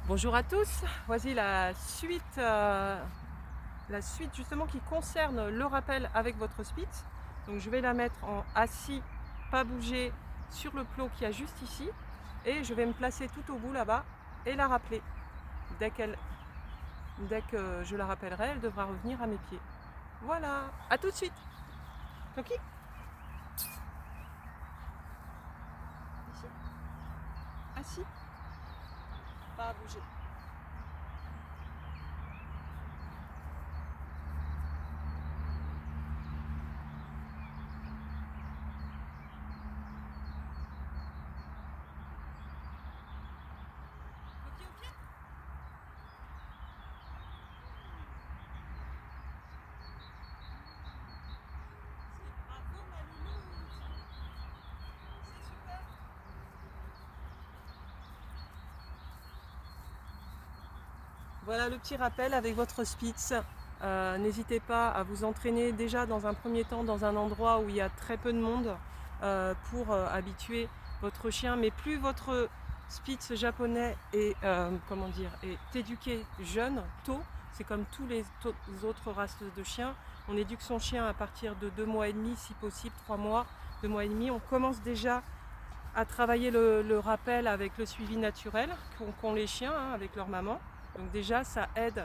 Bonjour à tous, voici la suite justement qui concerne le rappel avec votre Spitz. Donc je vais la mettre en assis, pas bouger, sur le plot qu'il y a juste ici, et je vais me placer tout au bout là-bas et la rappeler. Dès que je la rappellerai, elle devra revenir à mes pieds. Voilà, à tout de suite. Coquille, ici, assis, pas bouger. Coquille au pied. Bravo ma louloute. C'est super. Voilà le petit rappel avec votre Spitz. N'hésitez pas à vous entraîner déjà dans un premier temps dans un endroit où il y a très peu de monde pour habituer votre chien. Mais plus votre Spitz japonais est, est éduqué jeune, tôt, c'est comme tous les autres races de chiens. On éduque son chien à partir de 2 mois et demi, si possible 3 mois, 2 mois et demi. On commence déjà à travailler le rappel avec le suivi naturel qu'ont les chiens avec leur maman. Donc déjà ça aide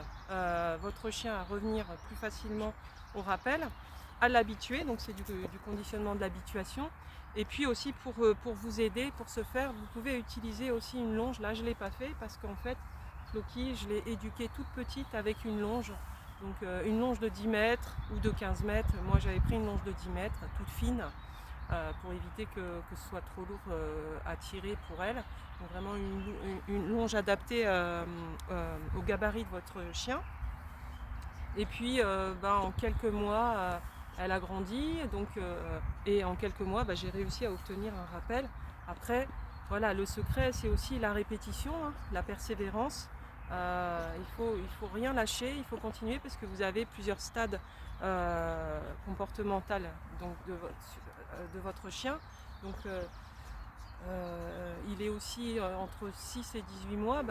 votre chien à revenir plus facilement au rappel, à l'habituer, donc c'est du conditionnement de l'habituation. Et puis aussi pour vous aider, pour ce faire, vous pouvez utiliser aussi une longe. Là je ne l'ai pas fait parce qu'en fait Floki, je l'ai éduquée toute petite avec une longe. Donc une longe de 10 mètres ou de 15 mètres. Moi j'avais pris une longe de 10 mètres, toute fine, pour éviter que ce soit trop lourd à tirer pour elle. Donc vraiment une longe adaptée au gabarit de votre chien. Et puis en quelques mois, elle a grandi, donc, et en quelques mois, j'ai réussi à obtenir un rappel. Après, voilà, le secret, c'est aussi la répétition, la persévérance. Il faut rien lâcher, il faut continuer parce que vous avez plusieurs stades comportementaux donc de votre chien. Donc il est aussi entre 6 et 18 mois,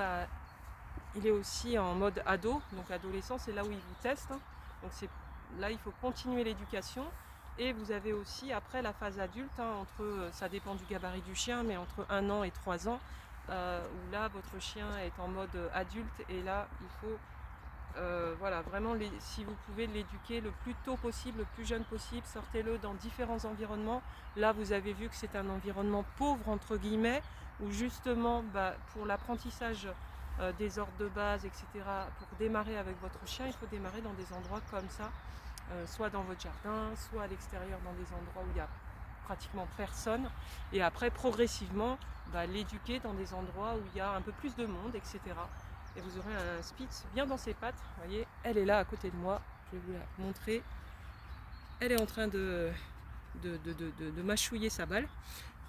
il est aussi en mode ado, donc adolescent, c'est là où il vous teste. Donc là il faut continuer l'éducation. Et vous avez aussi après la phase adulte, ça dépend du gabarit du chien, mais entre 1 an et 3 ans, où là votre chien est en mode adulte, et là il faut voilà, vraiment, si vous pouvez l'éduquer le plus tôt possible, le plus jeune possible, sortez-le dans différents environnements. Là, vous avez vu que c'est un environnement pauvre, entre guillemets, où justement, pour l'apprentissage des ordres de base, etc., pour démarrer avec votre chien, il faut démarrer dans des endroits comme ça, soit dans votre jardin, soit à l'extérieur, dans des endroits où il y a pratiquement personne, et après progressivement l'éduquer dans des endroits où il y a un peu plus de monde, etc. Et vous aurez un Spitz bien dans ses pattes. Vous voyez, elle est là à côté de moi, je vais vous la montrer. Elle est en train de mâchouiller sa balle.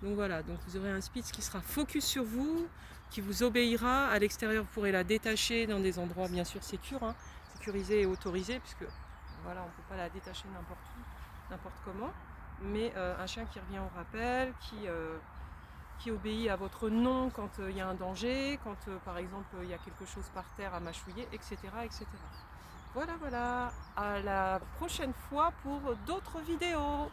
Donc voilà, donc vous aurez un Spitz qui sera focus sur vous, qui vous obéira. À l'extérieur, vous pourrez la détacher dans des endroits bien sûr sécurisés et autorisés, puisque voilà, on ne peut pas la détacher n'importe où, n'importe comment. Mais un chien qui revient au rappel, qui obéit à votre nom quand il y a un danger, quand par exemple il y a quelque chose par terre à mâchouiller, etc. etc. Voilà, voilà, à la prochaine fois pour d'autres vidéos.